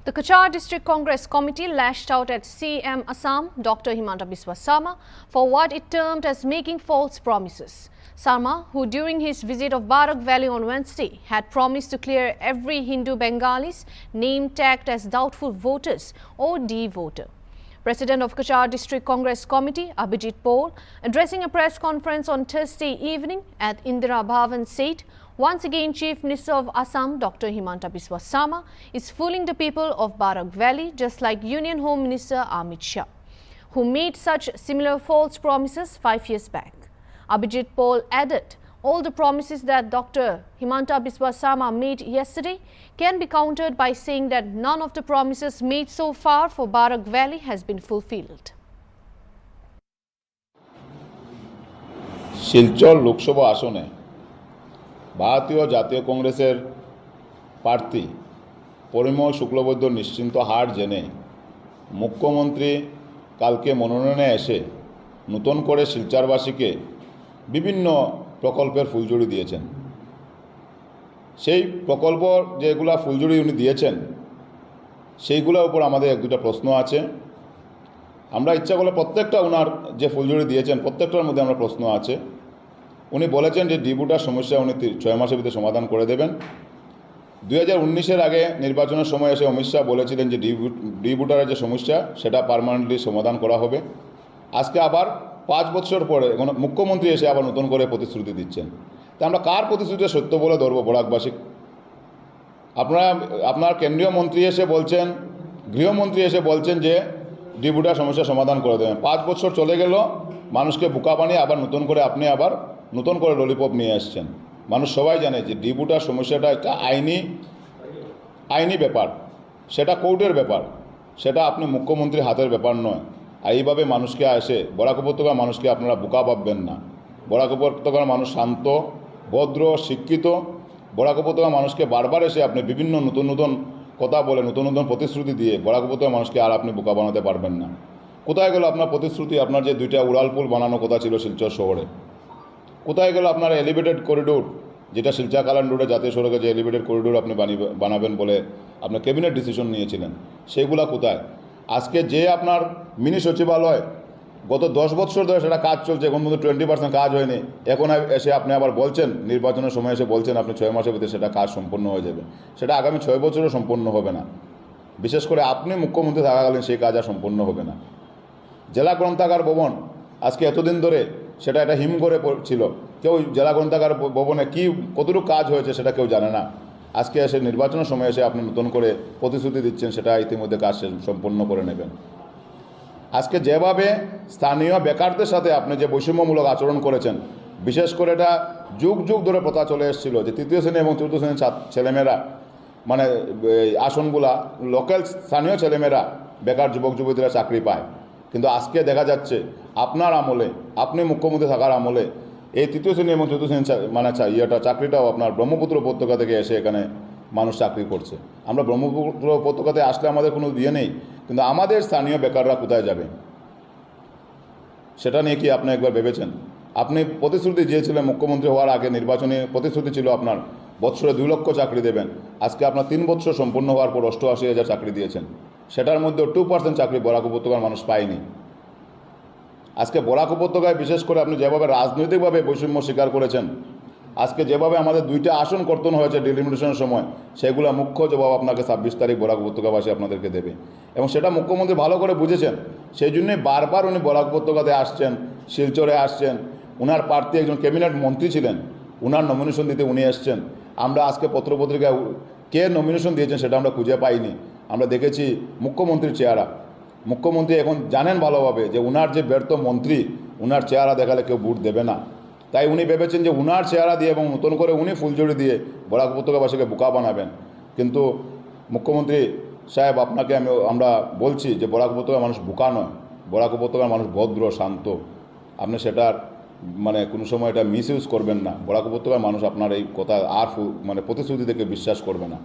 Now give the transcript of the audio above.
The Cachar District Congress Committee lashed out at CM Assam, Dr. Himanta Biswa Sarma, for what it termed as making false promises. Sarma, who during his visit of Barak Valley on Wednesday had promised to clear every Hindu Bengalis name tagged as doubtful voters or D-voter. President of Cachar District Congress Committee, Abhijit Paul, addressing a press conference on Thursday evening at Indira Bhavan, said, once again Chief Minister of Assam, Dr. Himanta Biswa Sarma, is fooling the people of Barak Valley just like Union Home Minister Amit Shah, who made such similar false promises 5 years back. Abhijit Paul added, all the promises that Dr. Himanta Biswa Sarma made yesterday can be countered by saying that none of the promises made so far for Barak Valley has been fulfilled. Silchar Lok Sabha আসনে ভারতীয় জাতীয় কংগ্রেসের প্রার্থী পরিমল শুক্লবৈদ্যর নিশ্চিন্ত হার জেনে মুখ্যমন্ত্রী কালকে মনোনয়নে এসে নতুন করে শিলচরবাসীকে বিভিন্ন প্রকল্পের ফুলঝুরি দিয়েছেন। সেই প্রকল্প যেগুলা ফুলঝুরি উনি দিয়েছেন সেইগুলোর উপর আমাদের এক দুটো প্রশ্ন আছে। আমরা ইচ্ছা করলে প্রত্যেকটা ওনার যে ফুলঝুরি দিয়েছেন প্রত্যেকটার মধ্যে আমরা প্রশ্ন আছে। উনি বলেছেন যে ডিবুটার সমস্যা উনি 6 মাসের ভিতরে সমাধান করে দেবেন। 2019-এর আগে নির্বাচনের সময় এসে অমিত শাহ বলেছিলেন যে ডিবুটারের যে সমস্যা সেটা পার্মানেন্টলি সমাধান করা হবে। আজকে আবার 5 বছর পরে এখন মুখ্যমন্ত্রী এসে আবার নতুন করে প্রতিশ্রুতি দিচ্ছেন। তা আমরা কার প্রতিশ্রুতি সত্য বলে ধরবো? বরাকবাসী। আপনার কেন্দ্রীয় মন্ত্রী এসে বলছেন, গৃহমন্ত্রী এসে বলছেন যে ডিবুটার সমস্যা সমাধান করে দেবেন। 5 বছর চলে গেল, মানুষকে বোকা বানিয়ে আবার নতুন করে আপনি আবার নতুন করে ললিপপ নিয়ে আসছেন। মানুষ সবাই জানে যে ডিবুটার সমস্যাটা একটা আইনি ব্যাপার, সেটা কোর্টের ব্যাপার, সেটা আপনি মুখ্যমন্ত্রীর হাতের ব্যাপার নয়। আর এইভাবে মানুষকে এসে বরাক উপত্যকার মানুষকে আপনারা বোকা ভাববেন না। বরাক উপত্যকার মানুষ শান্ত, ভদ্র, শিক্ষিত। বরাক উপত্যকার মানুষকে বারবার এসে আপনি বিভিন্ন নতুন নতুন কথা বলে নতুন নতুন প্রতিশ্রুতি দিয়ে বরাক উপত্যকার মানুষকে আর আপনি বোকা বানাতে পারবেন না। কোথায় গেল আপনার প্রতিশ্রুতি? আপনার যে 2টা উড়ালপুল বানানো কথা ছিল শিলচর শহরে, কোথায় গেল আপনার এলিভেটেড করিডোর, যেটা শিলচর কালান রোডে জাতীয় সড়কে যে এলিভেটেড করিডোর আপনি বানাবেন বলে আপনি ক্যাবিনেট ডিসিশন নিয়েছিলেন, সেগুলা কোথায়? আজকে যে আপনার মিনি সচিবালয় গত 10 বছর ধরে সেটা কাজ চলছে, এখন মধ্যে 20% কাজ হয়নি। এখন এসে আপনি আবার বলছেন, নির্বাচনের সময় এসে বলছেন আপনি 6 মাসের ভিতরে সেটা কাজ সম্পন্ন হয়ে যাবে। সেটা আগামী 6 বছরও সম্পন্ন হবে না। বিশেষ করে আপনি মুখ্যমন্ত্রী থাকাকালীন সেই কাজ আর সম্পন্ন হবে না। জেলা গ্রন্থাগার ভবন আজকে এতদিন ধরে সেটা একটা হিমঘরে ছিল, কেউ জেলা গ্রন্থাগার ভবনে কতটুকু কাজ হয়েছে সেটা কেউ জানে না। আজকে এসে নির্বাচনের সময় এসে আপনি নতুন করে প্রতিশ্রুতি দিচ্ছেন, সেটা ইতিমধ্যে কাজ সম্পন্ন করে নেবেন। আজকে যেভাবে স্থানীয় বেকারদের সাথে আপনি যে বৈষম্যমূলক আচরণ করেছেন, বিশেষ করে এটা যুগ যুগ ধরে প্রথা চলে এসেছিল যে 3য় শ্রেণী এবং 4র্থ শ্রেণীর ছেলেমেয়েরা, মানে আসনগুলা লোকাল স্থানীয় ছেলেমেয়েরা, বেকার যুবক যুবতীরা চাকরি পায়। কিন্তু আজকে দেখা যাচ্ছে আপনার আমলে, আপনি মুখ্যমন্ত্রী থাকার আমলে এই 3য় শ্রেণী এবং 4র্থ শ্রেণীর চাকরিটাও আপনার ব্রহ্মপুত্র উপত্যকা থেকে এসে এখানে মানুষ চাকরি করছে। আমরা ব্রহ্মপুত্র উপত্যকাতে আসলে আমাদের কোনো ইয়ে নেই, কিন্তু আমাদের স্থানীয় বেকাররা কোথায় যাবে সেটা নিয়ে কি আপনি একবার ভেবেছেন? আপনি প্রতিশ্রুতি দিয়েছিলেন মুখ্যমন্ত্রী হওয়ার আগে, নির্বাচনী প্রতিশ্রুতি ছিল আপনার বছরে 2 লক্ষ চাকরি দেবেন। আজকে আপনার 3 বছর সম্পূর্ণ হওয়ার পর 88,000 চাকরি দিয়েছেন। সেটার মধ্যে 2% চাকরি বরাক উপত্যকার মানুষ পায়নি। আজকে বরাক উপত্যকায় বিশেষ করে আপনি যেভাবে রাজনৈতিকভাবে বৈষম্য স্বীকার করেছেন, আজকে যেভাবে আমাদের 2টা আসন কর্তন হয়েছে ডিলিমিটেশনের সময়, সেগুলো মুখ্য জবাব আপনাকে 26 তারিখ বরাক উপত্যকাবাসী আপনাদেরকে দেবে। এবং সেটা মুখ্যমন্ত্রী ভালো করে বুঝেছেন, সেই জন্যই বারবার উনি বরাক উপত্যকাতে আসছেন, শিলচরে আসছেন। উনার প্রার্থী একজন ক্যাবিনেট মন্ত্রী ছিলেন, উনার নমিনেশন দিতে উনি এসছেন। আমরা আজকে পত্রপত্রিকায় কে নমিনেশন দিয়েছেন সেটা আমরা খুঁজে পাইনি। আমরা দেখেছি মুখ্যমন্ত্রীর চেহারা। মুখ্যমন্ত্রী এখন জানেন ভালোভাবে যে উনার যে ব্যর্থ মন্ত্রী, উনার চেহারা দেখালে কেউ ভোট দেবে না। তাই উনি ভেবেছেন যে উনার চেহারা দিয়ে এবং নতুন করে উনি ফুলঝুরি দিয়ে বরাক উপত্যকাবাসীকে বোকা বানাবেন। কিন্তু মুখ্যমন্ত্রী সাহেব, আপনাকে আমরা বলছি যে বরাক উপত্যকার মানুষ বোকা নয়, বরাক উপত্যকার মানুষ ভদ্র, শান্ত। আপনি সেটার কোনো সময় এটা মিসইউজ করবেন না। বরাক উপত্যকার মানুষ আপনার এই কথা আর প্রতিশ্রুতি থেকে বিশ্বাস করবে না।